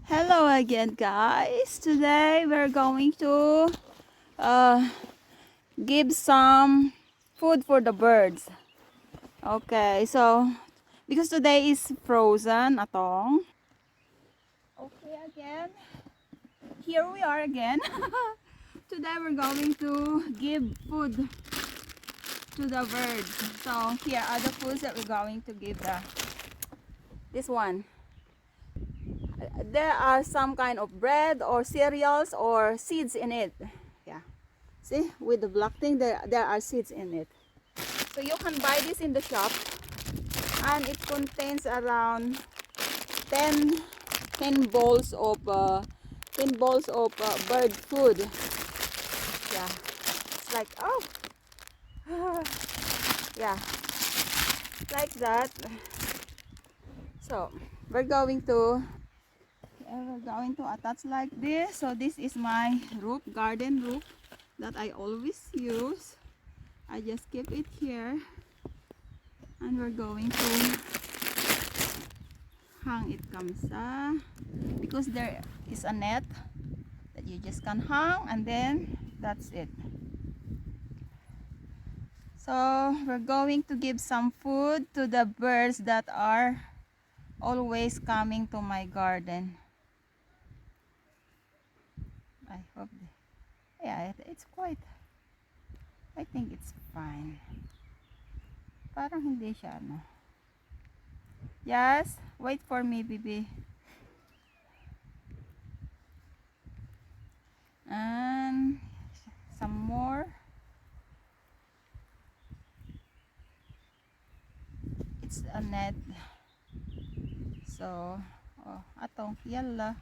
Hello again, guys. Today we're going to uh, give some food for the birds. Okay, so because today is frozen atong. Okay, again. Here we are again. Today we're going to give food to the birds. So here are the foods that we're going to give this one. There are some kind of bread or cereals or seeds in it. Yeah. See, with the black thing, there are seeds in it. So you can buy this in the shop, and it contains around 10, 10 bowls of 10 bowls of bird food. Yeah, it's like, oh, yeah, like that. So we're going to attach like this. So this is my roof, garden roof that I always use. I just keep it here, and we're going to hang it kamsa because there is a net that you just can hang, and then that's it. So we're going to give some food to the birds that are always coming to my garden. I hope yeah, it's quite, I think it's fine. Parang hindi siya ano. Yes, wait for me, baby. And some more. It's a net. So, oh, atong yalla.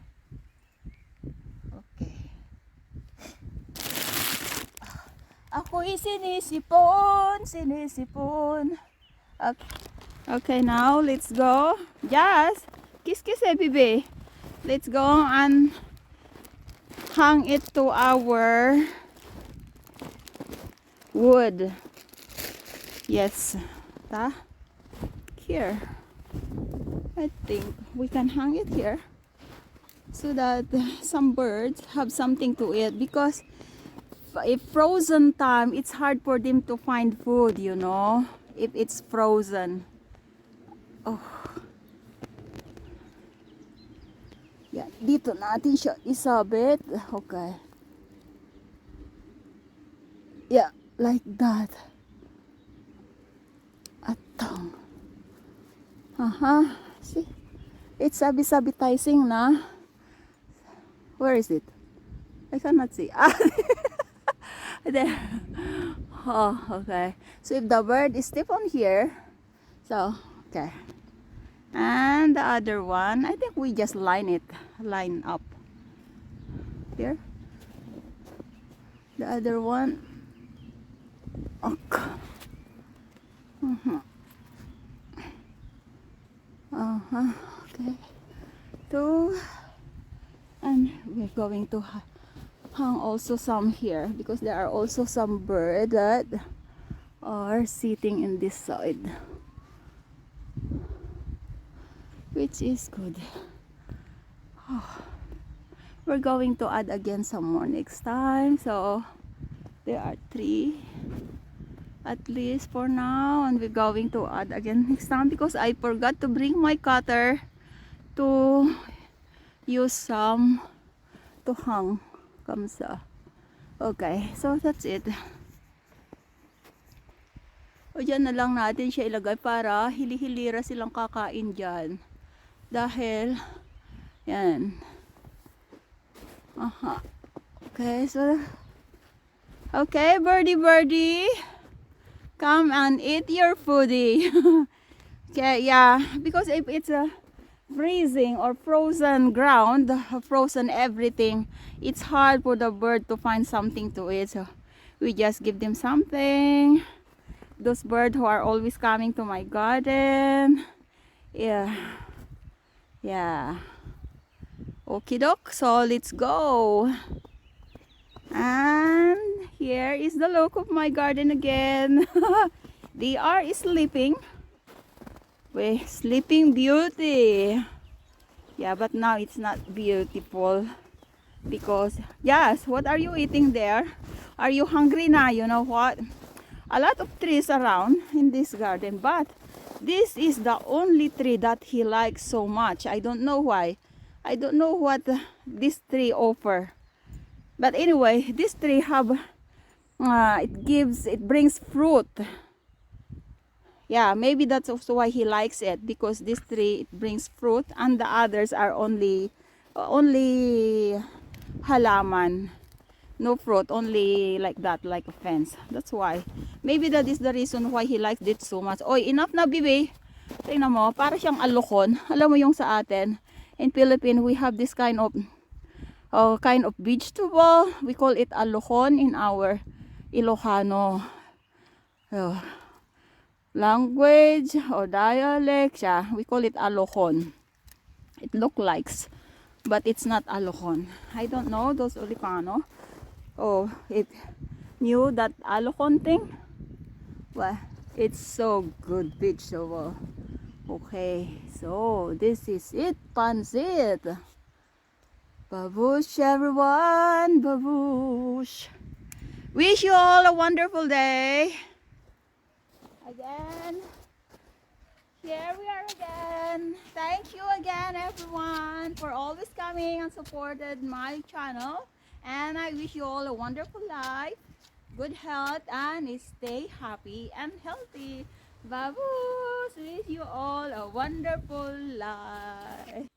Okay. Ako'y sinisipon, sinisipon. Okay, now let's go. Yes, kiss kiss baby. Let's go and hang it to our wood. Yes, here. I think we can hang it here so that some birds have something to eat, because if frozen time, it's hard for them to find food, you know, if it's frozen. Oh. Yeah, dito natin siya isabit. Okay. Yeah, like that. Atong. See? It's sabi-sabitizing na. Where is it? I cannot see. There. Oh, okay. So if the bird is stiff on here, so, okay. And the other one, I think we just line up. Here. The other one. Okay. Okay. Two. And we're going to hang also some here, because there are also some birds that are sitting in this side, which is good. Oh. We're going to add again some more next time. So there are 3 at least for now, and we're going to add again next time because I forgot to bring my cutter to use some to hang kamsa. Okay, so that's it. O dyan na lang natin siya ilagay para hili-hilira silang kakain dyan, dahil yan. Okay, so okay, birdie, come and eat your foodie. Okay, yeah, because if it's a freezing or frozen ground, frozen everything, it's hard for the bird to find something to eat. So we just give them something. Those birds who are always coming to my garden. Yeah. Okie doke, so let's go. And here is the look of my garden again. They are sleeping. Sleeping Beauty. Yeah, but now it's not beautiful because, yes, what are you eating there? Are you hungry now? You know what? A lot of trees around in this garden, but this is the only tree that he likes so much. I don't know why. I don't know what this tree offer. But anyway, this tree have it brings fruit. Yeah, maybe that's also why he likes it, because this tree it brings fruit and the others are only halaman. No fruit, only like that, like a fence. That's why. Maybe that is the reason why he likes it so much. Oy, enough na, bibi. Tingnan mo, para siyang alokon. Alam mo yung sa atin, in Philippines, we have this kind of vegetable. We call it alokon in our Ilocano language or dialect. Yeah, we call it alokon. It look likes, but it's not alokon. I don't know those Ilocano. Oh, it knew that alokon thing. Well, it's so good vegetable. Okay, so this is it, pansit. Babush everyone, babush. Wish you all a wonderful day. Again, here we are again. Thank you again everyone for always coming and supported my channel. And I wish you all a wonderful life, good health, and stay happy and healthy. Babush, wish you all a wonderful life.